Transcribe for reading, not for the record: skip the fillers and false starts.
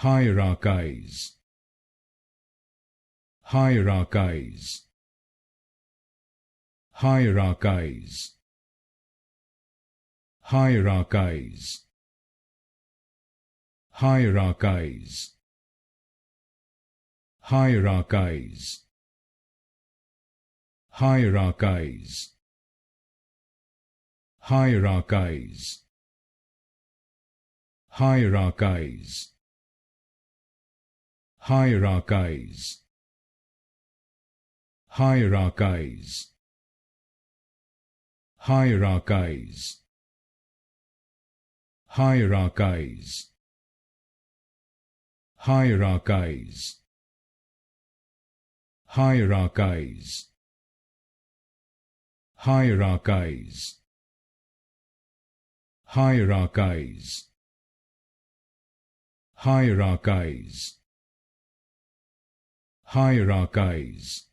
Hierarchize. Hierarchize. Hierarchize. Hierarchize. Hierarchize. Hierarchize. Hierarchize. Hierarchize. Hierarchize. Hierarchize. Hierarchize. Hierarchize. Hierarchize. Hierarchize. Hierarchize. Hierarchize. Hierarchize. Hierarchize. Hierarchize.